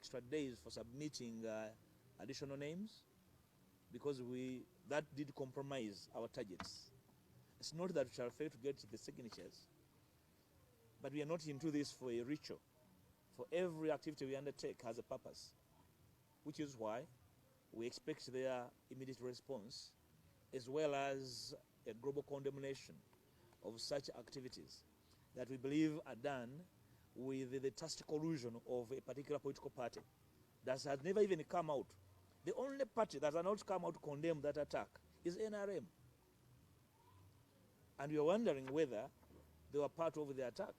extra days for submitting additional names because that did compromise our targets. It's not that we shall fail to get the signatures, but we are not into this for a ritual. For every activity we undertake has a purpose, which is why we expect their immediate response as well as a global condemnation of such activities that we believe are done with the tacit collusion of a particular political party that has never even come out. The only party that has not come out to condemn that attack is NRM. And we are wondering whether they were part of the attack.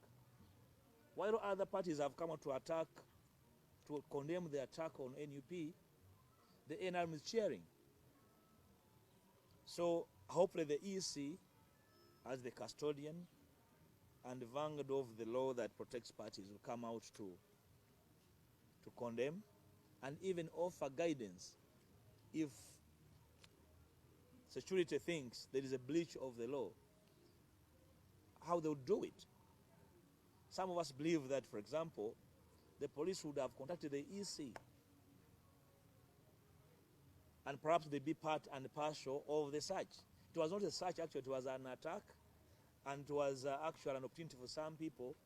While other parties have come out to condemn the attack on NUP, the NRM is cheering. So hopefully the EC, as the custodian and the vanguard of the law that protects parties, will come out to condemn and even offer guidance if security thinks there is a breach of the law, how they'll do it. Some of us believe that, for example, the police would have contacted the EC and perhaps they'd be part and parcel of the search. It was not a search, actually, it was an attack, and it was actually an opportunity for some people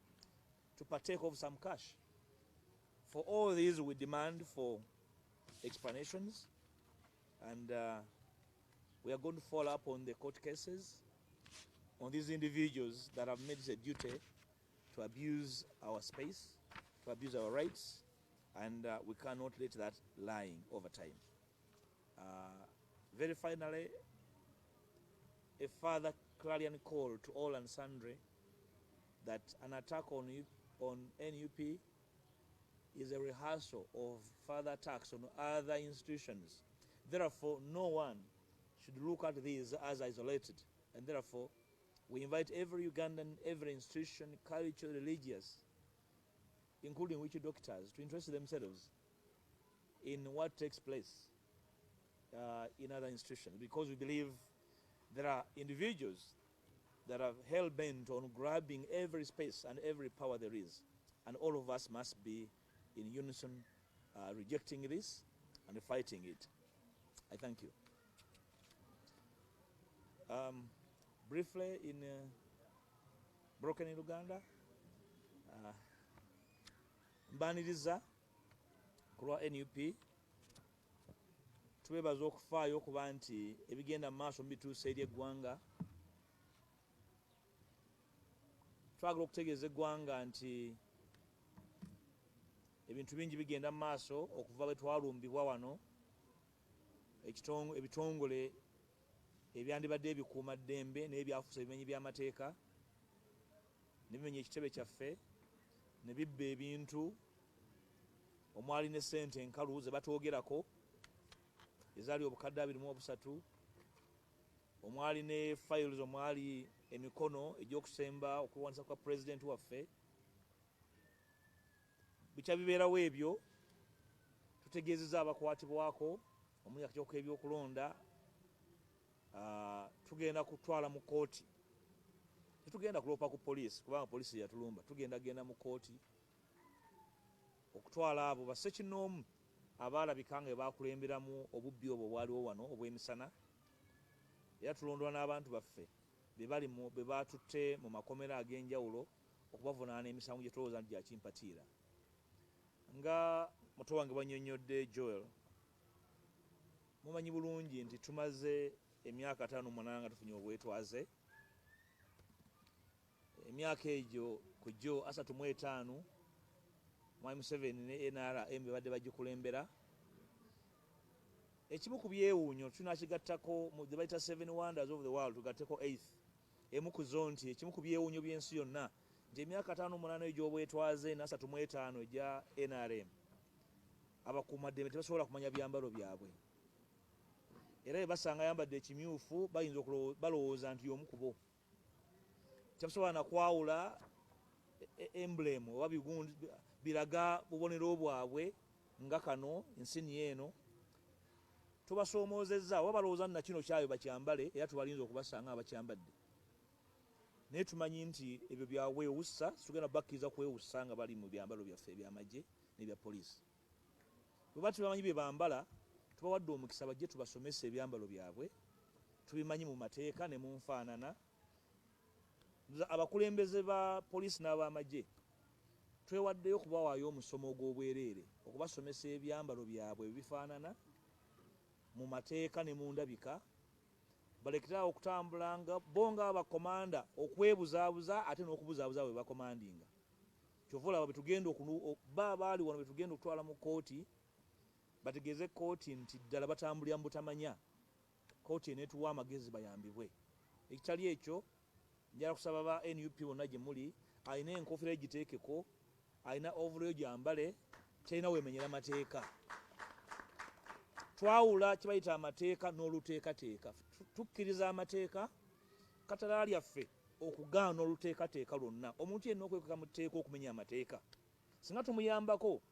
to partake of some cash. For all these, we demand for explanations, and we are going to follow up on the court cases on these individuals that have made it a duty to abuse our space, to abuse our rights, and we cannot let that lying over time. Very finally, a further clarion call to all and sundry that an attack on NUP is a rehearsal of further attacks on other institutions. Therefore, no one should look at these as isolated, and therefore, we invite every Ugandan, every institution, cultural, religious, including witch doctors, to interest themselves in what takes place in other institutions, because we believe there are individuals that are hell-bent on grabbing every space and every power there is, and all of us must be in unison rejecting this and fighting it. I thank you. Briefly, in Broken in Uganda, mbaniriza kulwa NUP tubebaza okufaayo okuba nti ebigenda mu maaso mubituusa eri eggwanga. Twagala okutegeeza eggwanga nti ebintu bingi bigenda mu maaso okuva bwe twalumbibwa wano. Ebitongole ebyandibadde ebikuuma ddembe n'ebyafuusa ebimenyi by'amateeka ne bimenya ekitebe kyaffe ne bibba ebintu, omwali ne ssente enkalu ze batwogerako ezaali obukadde 23, omwali ne files, omwali emikono egy'okusemba okuwanisa kwa pulezidenti waffe. Bikya bibeerawo ebyo, tutegeezezza abakwatibwako omuli akakiiko k'ebyokulonda, tugenda kutwala mu kooti. Tetugenda kuloopa ku poliisi kubanga poliisi yatulumba, genda mu kooti okutwala abo bassekinoomu abaalabika nga baakulemberamu obubbi obwo bwaliwo wano obw'emisana, era tulondwa n'abantu baffe be baatutte mu makomera ag'enjawulo okubavunaana emisango gye tulowooza nti gyakimpatiira. Nga muto wange bwannyonnyodde Joel, mumanyi bulungi nti tumaze emyaka 58 nga tufunye obwetwaze. Emyaka egyo ku gyo 35 Mwami Museveni ne NRM badde bagikulembera. Ekimu ku byewuunyo tunakigattako mu the bayita 7 wonders of the world, tugatteko 8th. Emu ku zo nti ekimu ku byewuunyo by'ensi yonna nti emyaka 58 egy'obwetwaze na 35 egya NRM abakuumaddembe tebasobola kumanya byambalo byabwe, era bwe basanga ayambadde ekimyufu bayinza balowooza nti y'omu ku bo. Tebasobola na kwawula emblem oba biraga bubonero bwabwe nga kano ensini eno. Tubasoomoozezza oba balowooza na kino kyayo bakyambale, era tubalinza okubasanga abakyambadde. Naye tumanyi nti ebyo byawewussa, tugenda bakkiriza kwewussa nga bali mu byambalo byaffe eby'amagye n'ebya poliisi. bwe bati bamanyi bye bambala tubawadde omukisa bajje tubasomesa ebyambalo byabwe tubimanyi mu mateeka ne mu nfaanana. Abakulembeze ba poliisi n'abamagye twewaddeyo okubawaayo omusomo ogw'obwereere okubasomesa ebyambalo byabwe ebifaanana mu mateeka ne mu ndabika, balekerawo okutambulanga bo nga abakomanda okwebuzaabuza ate n'okubuzaabuza bwe bakomandinga. Kyova olaba betugenda baali wano betugenda okutwala mu kooti bategeeze kooti nti ddala batambulira mu butamanya, kooti eneetuwa amagezi bayambibwe. Ekitali ekyo njala kusaba ba NUP bonna gye muli, alina enkofiira egiteekeko, alina ovuleyo gyambale, talina wemenyera mateeka. Twawula kibayita amateeka n'oluteekateeka. Tukkiriza amateeka, katala lyaffe okugaana oluteekateeka lwonna. Omuntu yenna okwekaka mu tteeka okumenya amateeka. Singa tumuyambako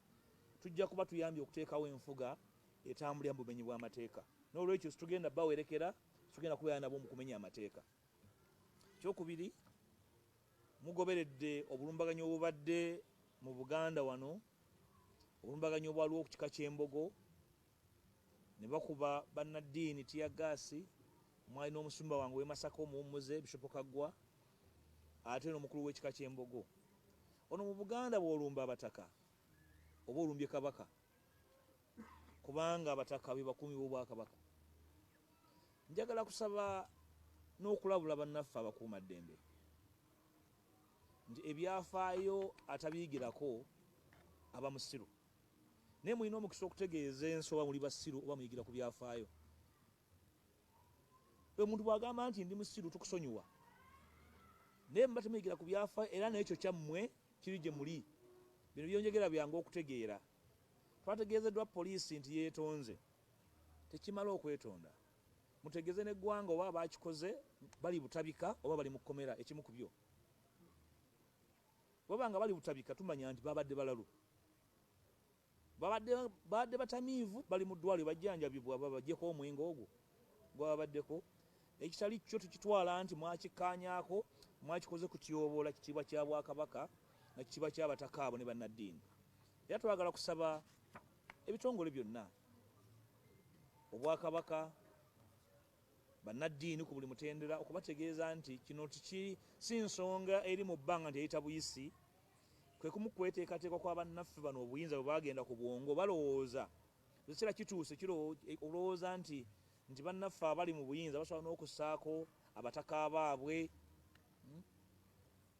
tujja kuba tuyambye okuteekawo enfuga etambulira mu bumenyi bw'amateeka. N'olwekyo situgenda bawerekera, tugenda kubeera nabo mu kumenya amateeka. Kyokubiri, mugoberedde obulumbaganyi obubadde mu Buganda wano, obulumbaganyi obwaliwo ku kika ky'Embogo, ne bakuba bannaddiini tiyagaasi, mwali n'omusumba wange w'e Masaka omuwummuze Bishop Kaggwa, ate n'omukulu w'ekika ky'Embogo. Ono mu Buganda bw'olumba abataka oba olumbye kabaka, kubanga abataka be bakuumi b'Obwakabaka. Njagala kusaba n'okulabula bannaffe abakuumaddembe nti ebyafaayo atabiigirako aba musiru, naye mulina omukisa okutegeeza ensi oba muli basiru oba muyigira ku byafaayo. Omuntu bw'agamba nti ndi musiru tukusonyiwa, naye muba temuyigira ku byafaayo era n'ekyo kyammwe kiri gye muli. Bino byonjegera byangu okutegeera. Twategeezeddwa poliisi nti yeetonze, tekimala okwetonda. Mutegeeze n'eggwanga oba bakikoze bali butabika oba bali mu kkomera, ekimu ku byo. Bw'abanga bali butabika tumanya nti babadde balalu, babadde batamiivu, bali mu ddwaliro bajjanjabibwa babagyeko omwenge ogwo gwababaddeko. Ekitali kyo tukitwala nti mwakikaanyaako, mwakikoze kutyoboola kitiibwa kya Bwakabaka na kitiibwa ky'abataka abo ne bannaddiini. Era twagala kusaba ebitongole byonna, Obwakabaka, bannaddiini ku buli mutendera, okubategeeza nti kino si nsonga eri mu bbanga nti eyita buyisi, kwe kumu kweteekateeka kwa bannaffe bano obuyinza bwe bagenda ku bwongo balowooza ekiseera kituuse olowooza nti bannaffe abali mu buyinza basobola n'okussaako abataka baabwe,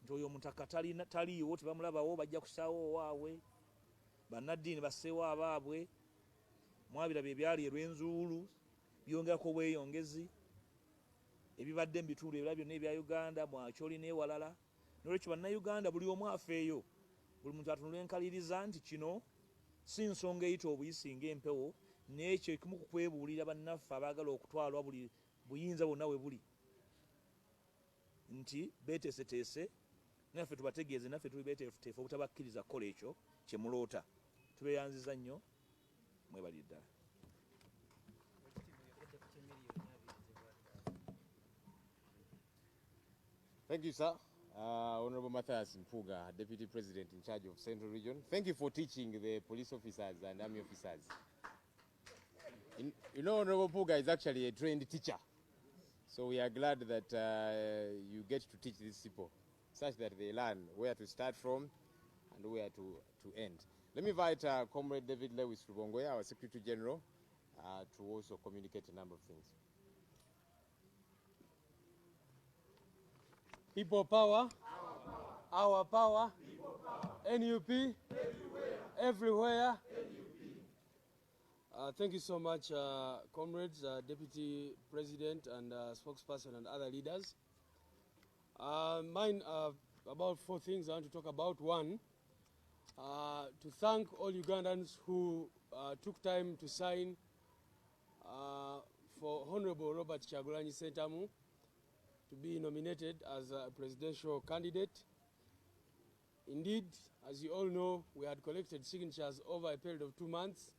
nti oyo omutaka taliiwo tebamulabawo bajja kusaawo owaabwe, bannaddiini basseewo abaabwe. Mwabiraba ebyali Rwenzuulu byongerako obweyongezi, ebibadde mu bitundu ebirala byonna ebya Uganda, Mwakyoli n'ewalala. N'olwekyo bannayuganda buli omu afeeyo, buli muntu atunula enkaliriza nti kino si nsonga eyita obuyisi ng'empewo, n'ekyo ekimu ku kwebuulira bannaffe abaagala okutwalwa buli buyinza bwonna we buli, nti beeteeseteese, naffe tubategeeze naffe tuli beeteefuteefu obutabakkiriza kukola ekyo kye muloota. Tubeeyanziza nnyo, mwebalire ddala. Thank you, sir. Honorable Matthias Mpuga, Deputy President in charge of Central Region. Thank you for teaching the police officers and army officers. You know, Honorable Mpuga is actually a trained teacher. So we are glad that you get to teach these people such that they learn where to start from and where to end. Let me invite Comrade David Lewis Rubongoya, our Secretary General, to also communicate a number of things. People power, our power, NUP, everywhere. Thank you so much, comrades, Deputy President and spokesperson and other leaders. Mine are about 4 things I want to talk about. One, to thank all Ugandans who took time to sign for Honorable Robert Kyagulanyi Ssentamu to be nominated as a presidential candidate. Indeed, as you all know, we had collected signatures over a period of 2 months,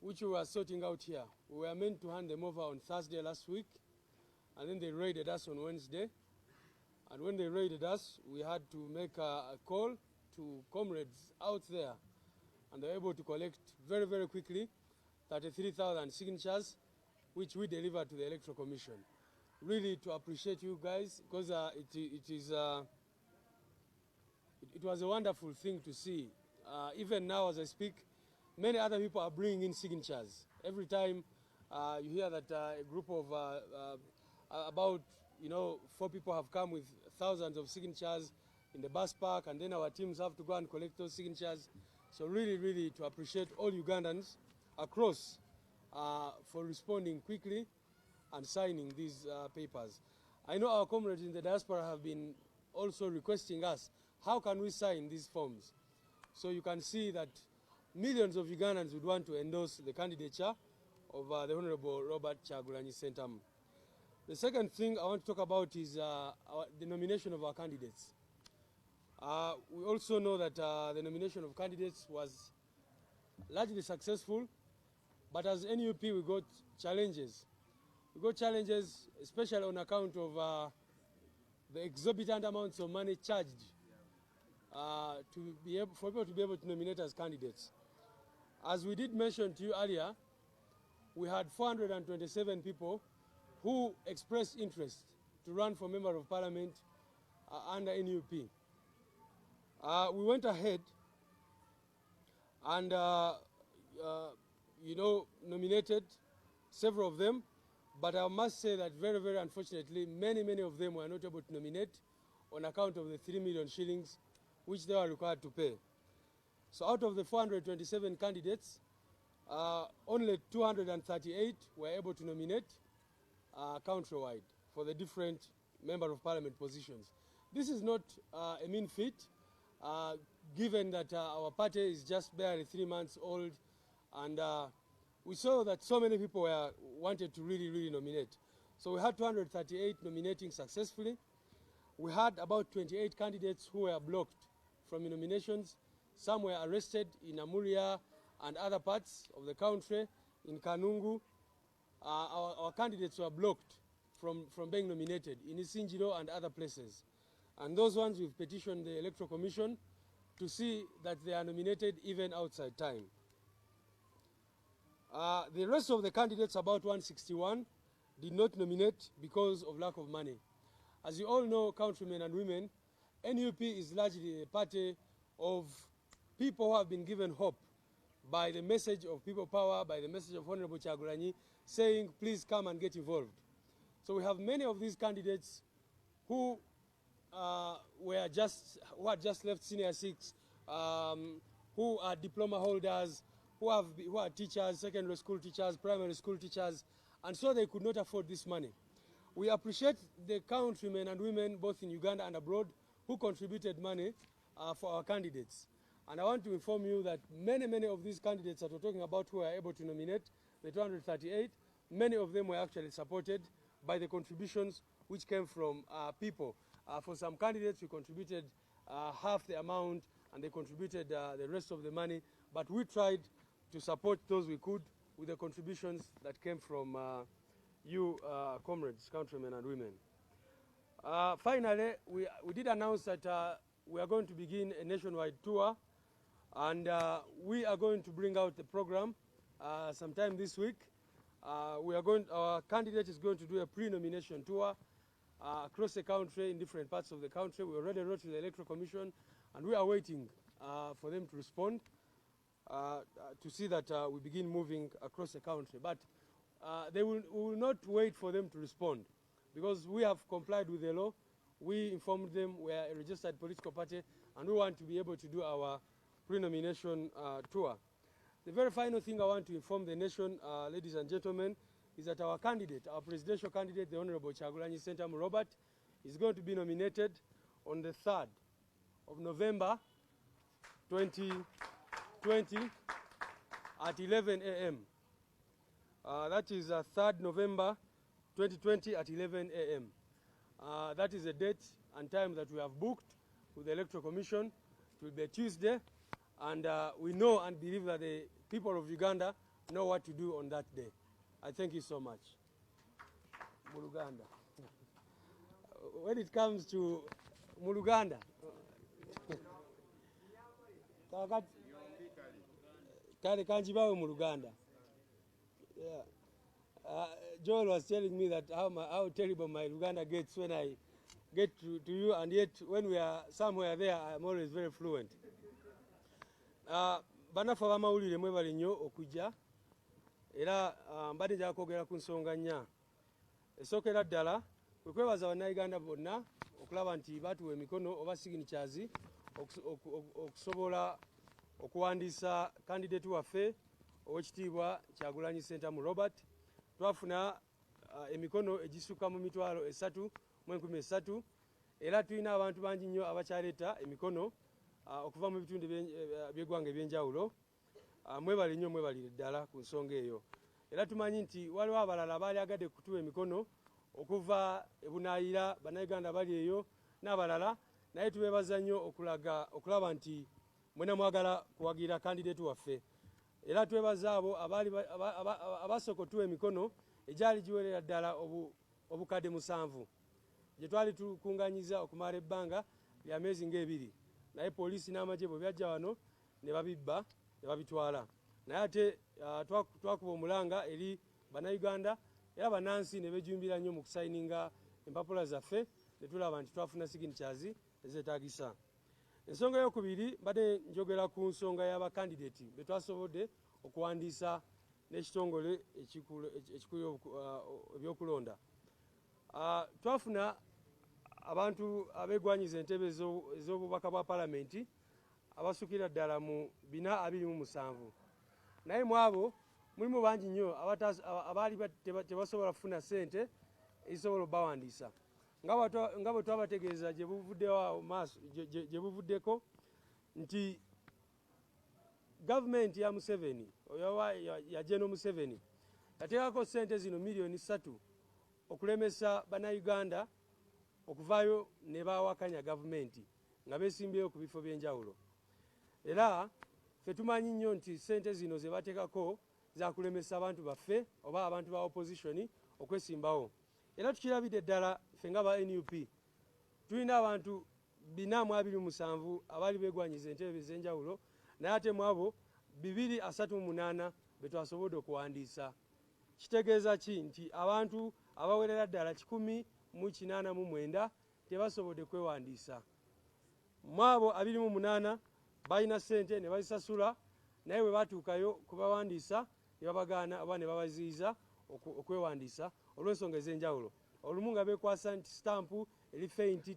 which we were sorting out here. We were meant to hand them over on Thursday last week, and then they raided us on Wednesday. And when they raided us, we had to make a call to comrades out there and they were able to collect very, very quickly 33,000 signatures, which we delivered to the Electoral Commission. Really to appreciate you guys, because it was a wonderful thing to see. Even now as I speak, many other people are bringing in signatures. Every time you hear that a group of about 4 people have come with thousands of signatures in the bus park, and then our teams have to go and collect those signatures. So really, really to appreciate all Ugandans across for responding quickly and signing these papers. I know our comrades in the diaspora have been also requesting us, how can we sign these forms? So you can see that millions of Ugandans would want to endorse the candidature of the Honorable Robert Kyagulanyi Ssentamu. The second thing I want to talk about is the nomination of our candidates. We also know that the nomination of candidates was largely successful, but as NUP we got challenges. We got challenges especially on account of the exorbitant amounts of money charged for people to be able to nominate as candidates. As we did mention to you earlier, we had 427 people who expressed interest to run for Member of Parliament under NUP. We went ahead and nominated several of them, but I must say that very, very unfortunately, many of them were not able to nominate on account of the 3 million shillings which they were required to pay. So out of the 427 candidates, only 238 were able to nominate countrywide for the different Member of Parliament positions. This is not a mean feat, given that our party is just barely 3 months old, and we saw that so many people wanted to really nominate. So we had 238 nominating successfully. We had about 28 candidates who were blocked from nominations. Some were arrested in Amuria and other parts of the country, in Kanungu. Our candidates were blocked from being nominated in Isingiro and other places. And those ones we've petitioned the Electoral Commission to see that they are nominated even outside time. The rest of the candidates, about 161, did not nominate because of lack of money. As you all know, countrymen and women, NUP is largely a party of people who have been given hope by the message of people power, by the message of Honorable Kyagulanyi, saying, please come and get involved. So we have many of these candidates who had just left senior 6, who are diploma holders, who are teachers, secondary school teachers, primary school teachers, and so they could not afford this money. We appreciate the countrymen and women, both in Uganda and abroad, who contributed money for our candidates. And I want to inform you that many of these candidates that we're talking about who are able to nominate, the 238, many of them were actually supported by the contributions which came from people. For some candidates, we contributed half the amount, and they contributed the rest of the money. But we tried to support those we could with the contributions that came from you, comrades, countrymen and women. Finally, we did announce that we are going to begin a nationwide tour, and we are going to bring out the program sometime this week. Our candidate is going to do a pre-nomination tour across the country, in different parts of the country. We already wrote to the Electoral Commission, and we are waiting for them to respond to see that we begin moving across the country. But we will not wait for them to respond, because we have complied with the law. We informed them we are a registered political party, and we want to be able to do our pre-nomination tour. The very final thing I want to inform the nation, ladies and gentlemen, is that our candidate, our presidential candidate, the Honorable Kyagulanyi Ssentamu Robert, is going to be nominated on the 3rd of November 2020 at 11 a.m. That is 3rd November 2020 at 11 a.m. That is the date and time that we have booked with the Electoral Commission. It will be a Tuesday, and we know and believe that the people of Uganda know what to do on that day. I thank you so much. Muluganda. When it comes to Muluganda, kale kanjibawe mu Luganda. Yeah. Joel was telling me that how terrible my Luganda gets when I get to you, and yet when we are somewhere there, I'm always very fluent. Banafa bamawulire mwebale nnyo okujja era mbadde njagala kwogera ku nsonga nnya. Esookera ddala kwe kwebaza bannayuganda bonna okulaba nti batuwa emikono oba signatures okusobola okuwandiisa kandidate waffe ow'ekitiibwa Kyagulanyi Ssentamu Robert. Twafuna emikono egisukka mu 3,013 era tulina abantu bangi nnyo abakyaleeta emikono okuva mu bitundu by'eggwanga ebyenjawulo. Mwebale nnyo, mwebalire ddala ku nsonga eyo. Era tumanyi nti waliwo abalala abaali agadde kutuwa emikono okuva ebunaayira, bannayuganda bali eyo n'abalala, naye tubeebaza nnyo okulaba nti mwena mwagala kuwagira kandidate waffe. Era twebaza abo abasooka otuwa emikono egyali giwerera ddala obukadde 7 gye twali tukunganyiza okumala ebbanga lya myezi nga 2, naye poliisi n'amagye bwe byajja wano ne babibba ne babitwala. Naye ate twakuba omulanga eri bannayuganda era bannansi ne beejumbira nnyo mu kusayininga empapula zaffe ne tulaba nti twafuna signatures ezeetaagisa. Ensonga eyokubiri mbadde njogera ku nsonga y'abakandidate be twasobodde okuwandiisa n'ekitongole ekikulu ebyokulonda. Twafuna abantu abeegwanyiza entebe ez'obubaka bwa palamenti abasukira ddala mu 427, naye mu abo mulimu bangi nnyo abaali tebasobola kufuna ssente ezisobola obbawandiisa. Nga bwe twabategeeza gye buvuddeko nti gavumenti ya Museveni ya General Museveni yateekako ssente zino miliyoni 3 okulemesa bannayuganda okuvaayo ne bawakanya gavumenti nga beesimbyeyo ku bifo by'enjawulo. Era ffe tumanyi nnyo nti ssente zino ze bateekako zakulemesa abantu baffe oba abantu ba opposition okwesimbawo. Era tukirabidde ddala ffe nga ba NUP tulina abantu 427 abaali beegwanyiza entebe ez'enjawulo, naye ate mu abo 238 be twasobodde okuwandiisa. Kitegeeza ki? Nti abantu abawerera ddala 189 tebasobodde kwewandiisa. Mu abo 28 balina ssente ne bazisasula, naye bwe batuukayo kubawandiisa ne babagaana oba ne babaziyiza okwewandiisa olw'ensonga ez'enjawulo. Olumu nga beekwasa nti sitampu eri feinti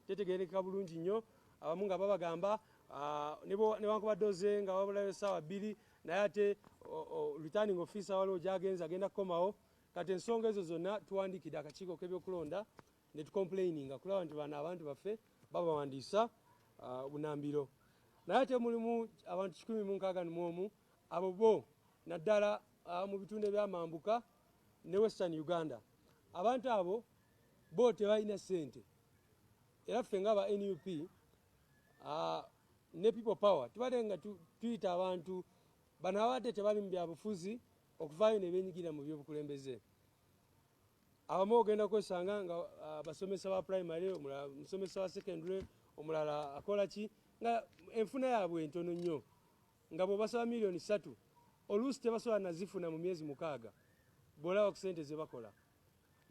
tetegeereka bulungi nnyo, abamu nga babagamba newankubadde oze nga wabulayo essaawa 2 naye ate returning officer waliwo gy'agenza agenda kukomawo. Kati ensonga ezo zonna tuwandiikidde akakiiko k'ebyokulonda ne tukomplaininga kulaba nti bano abantu baffe babawandiisa bunambiro. Naye ate mulimu abantu 161 abo bo naddala mu bitundu ebyamambuka ne Western Uganda. Abantu abo bo tebalina ssente, era ffe nga ba NUP ne people power tubadde nga tuyita abantu bano abadde tebali mu byabufuzi okuvaayo ne beenyigira mu byobukulembeze. Abamu ogenda kwesanga nga basomesa ba primary, omulala musomesa wa secondary, omulala akola ki nga enfuna yaabwe entono nnyo, nga bwe basaba miliyoni 3 oluusi tebasobola nazifuna mu myezi 6 bw'olaba ku ssente ze bakola.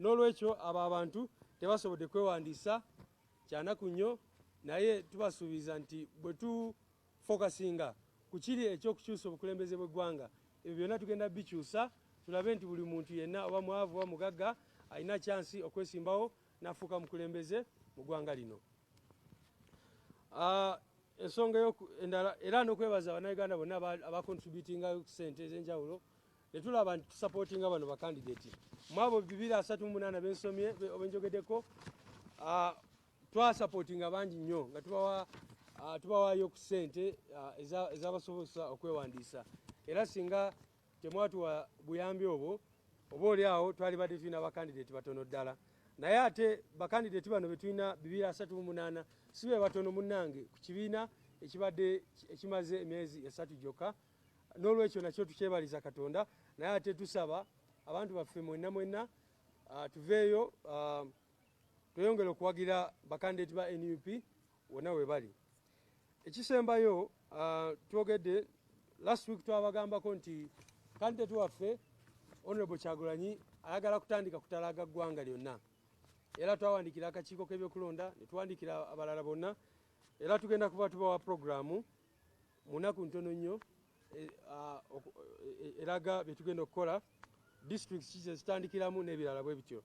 N'olwekyo abo abantu tebasobodde kwewandiisa kyanaku nnyo, naye tubasuubiza nti bwe tufokasinga ku kiri ekyokukyusa obukulembeze bw'eggwanga, ebyo byonna tugenda bikyusa, tulabe nti buli muntu yenna oba mwavu oba mugagga alina kyansi okwesimbawo n'afuuka mukulembeze mu ggwanga lino. Ensonga endala era n'okwebaza bannayuganda bonna abakontributinga ku ssente ez'enjawulo ne tulaba nti tusapootinga bano bakandidate. Mu abo 238 bensomye obenjogeddeko twasapootinga bangi nnyo nga tubawaayo ku ssente ezabasobosa okwewandiisa. Era singa temwatuwa buyambi obwo oba oli awo twali badde tulina bakandidate batono ddala. Naye ate bakandidate bano be tulina 238 si be batono munnange ku kibiina ekibadde ekimaze emyezi 3 gyokka. N'olwekyo nakyo tukyebaliza Katonda, naye ate tusaba abantu baffe mwenna tuveeyo tweyongere okuwagira bakandidate ba NUP wonna we bali. Ekisembayo twogedde last week twabagambako nti candidate waffe Honorable Kyagulanyi ayagala kutandika kutalaga ggwanga lyonna, era twawandikira akakiiko k'ebyokulonda ne tuwandikira abalala bonna, era tugenda kuba tubawa programu mu nnaku ntono nnyo eraga bye tugenda okukola, district ki ze zitandikiramu n'ebirala bwe bityo.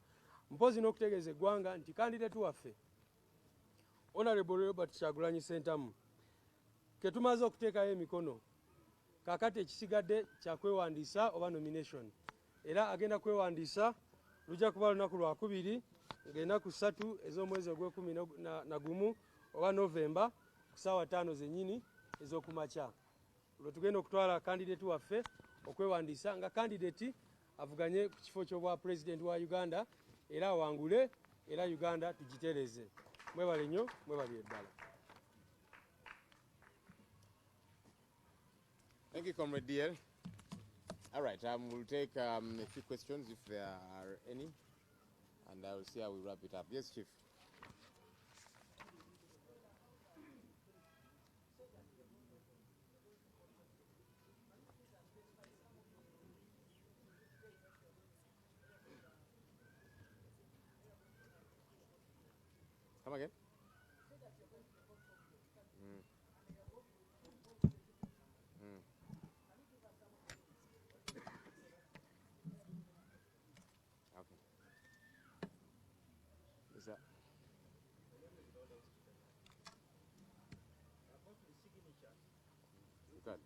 Mpozi n'okutegeeza eggwanga nti candidate waffe Honorable Robert Kyagulanyi Ssentamu ke tumaze okuteekayo emikono, kaakati ekisigadde kya kwewandiisa oba nomination, era agenda kwewandiisa lujja kuba lunaku lwakubiri ng'ennaku 3 ez'omwezi ogw'Ekumi oba Novemba ku ssaawa 5 zennyini ez'okumakya. Lwe tugenda okutwala candidate waffe okwewandiisa nga candidate avuganye ku kifo ky'obwa president wa Uganda, era awangule, era Uganda tugitereeze. Mwebale nnyo, mwebalire ddala. Thank you, Comrade DL. All right, we'll take a few questions if there are any, and I will see how we wrap it up. Yes, Chief. Come again? Okay. Is that? You got it.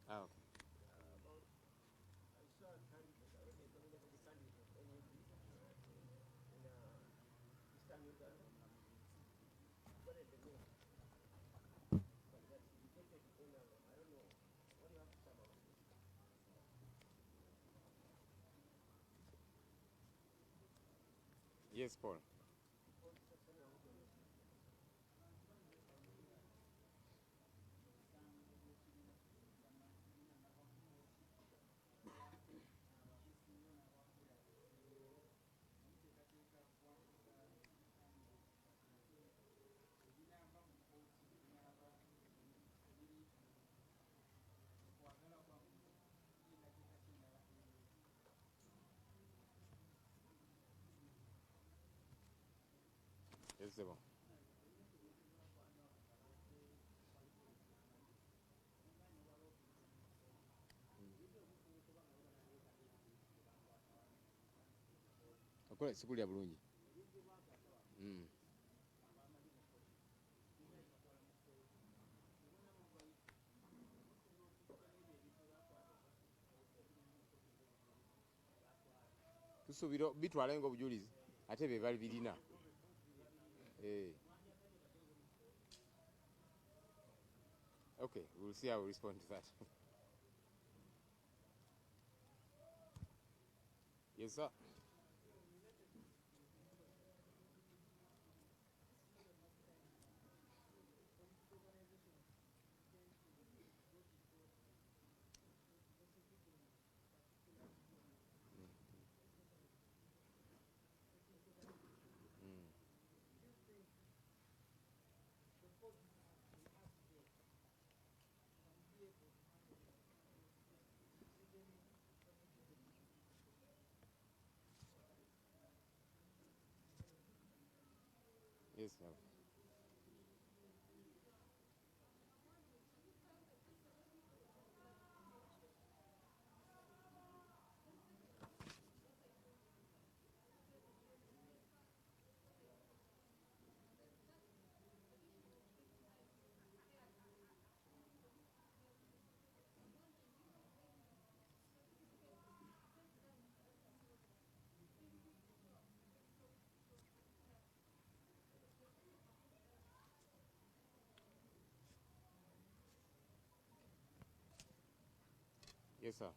Ah, okay. Yes, Paul. Yes, c'est bon. Okola sikulya bulungi. Tusuubira bitwale ng'obujulizi ate be bali birina. Okay, we'll see how we respond to that. Yes, sir. Yes, sir. Yes, sir.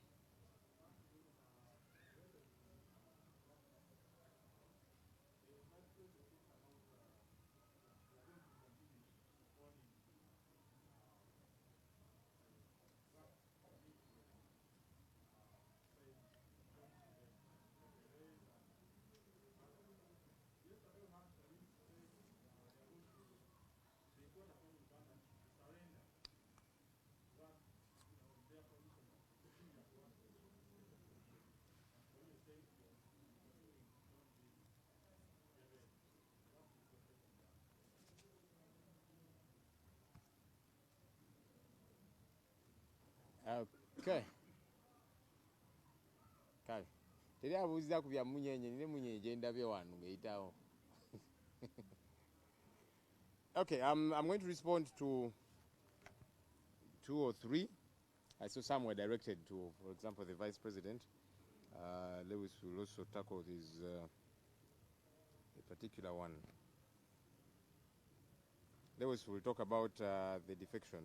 Okay. Kale. Teri abuuziza ku bya munyenye, nine munyenye gye ndabye wano ng'eyitawo. Okay, I'm going to respond to 2 or 3. I saw some were directed to, for example, the Vice President. Lewis will also tackle this a particular one. Lewis will talk about the defection.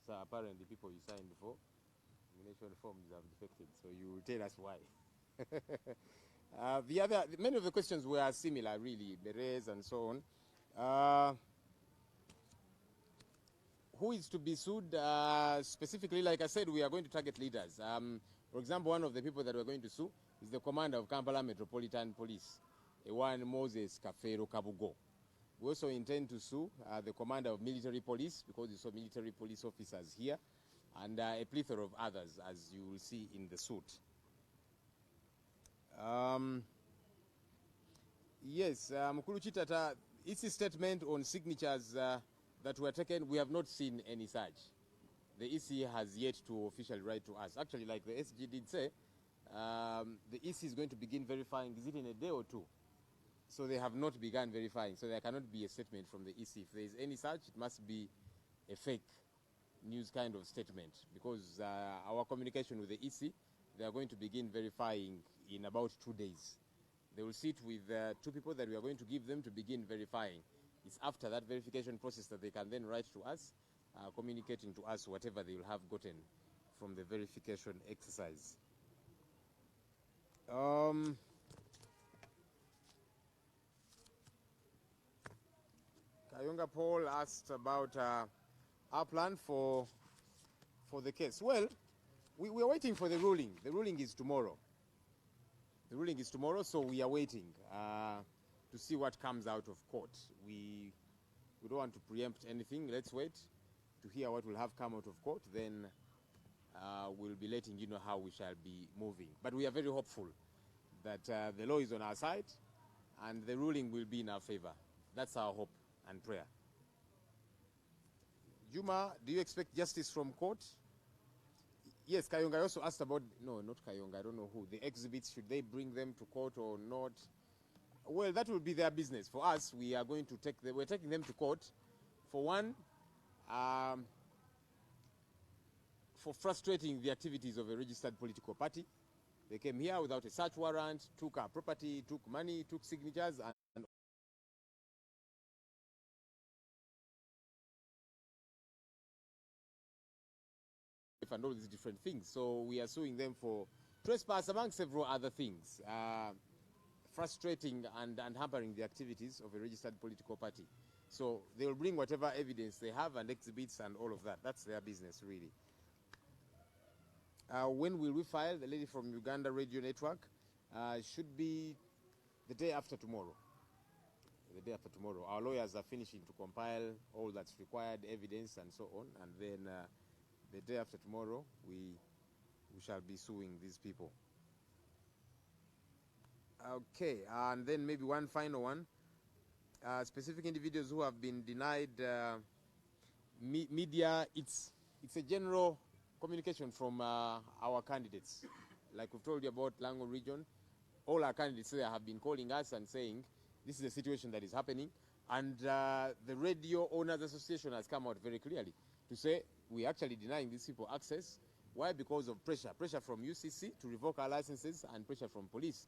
So apparently people you signed for nomination forms have defected, so you will tell us why. Many of the questions were similar, really, berets and so on. Who is to be sued? Specifically, like I said, we are going to target leaders. For example, one of the people that we're going to sue is the commander of Kampala Metropolitan Police, one Moses Kafero Kabugo. We also intend to sue the commander of military police, because you saw military police officers here, and a plethora of others, as you will see in the suit. Yes, Mukulu Chitata, it's a statement on signatures that were taken. We have not seen any such. The EC has yet to officially write to us. Actually, like the SG did say, the EC is going to begin verifying, is it in a day or 2? So they have not begun verifying, so there cannot be a statement from the EC. If there is any such, it must be a fake news kind of statement, because our communication with the EC, they are going to begin verifying in about 2 days. They will sit with 2 people that we are going to give them to begin verifying. It's after that verification process that they can then write to us, communicating to us whatever they will have gotten from the verification exercise. Kayonga Paul asked about our plan for the case. Well, we are waiting for the ruling. The ruling is tomorrow. The ruling is tomorrow, so we are waiting to see what comes out of court. We don't want to preempt anything. Let's wait to hear what will have come out of court. Then we'll be letting you know how we shall be moving. But we are very hopeful that the law is on our side and the ruling will be in our favor. That's our hope and prayer. Juma, do you expect justice from court? Yes, Kayonga also asked about, no, not Kayonga, I don't know who, the exhibits, should they bring them to court or not? Well, that will be their business. For us, we are going to we're taking them to court. For one, for frustrating the activities of a registered political party. They came here without a search warrant, took our property, took money, took signatures, and all these different things. So we are suing them for trespass, among several other things, frustrating and hampering the activities of a registered political party. So they will bring whatever evidence they have and exhibits and all of that. That's their business, really. When will we file? The lady from Uganda Radio Network should be the day after tomorrow. The day after tomorrow. Our lawyers are finishing to compile all that's required, evidence and so on, and then the day after tomorrow, we shall be suing these people. Okay, and then maybe one final one. Specific individuals who have been denied media, it's a general communication from our candidates. Like we've told you about Lango region, all our candidates there have been calling us and saying, this is a situation that is happening. And the Radio Owners Association has come out very clearly to say, we're actually denying these people access. Why? Because of pressure from UCC to revoke our licenses and pressure from police.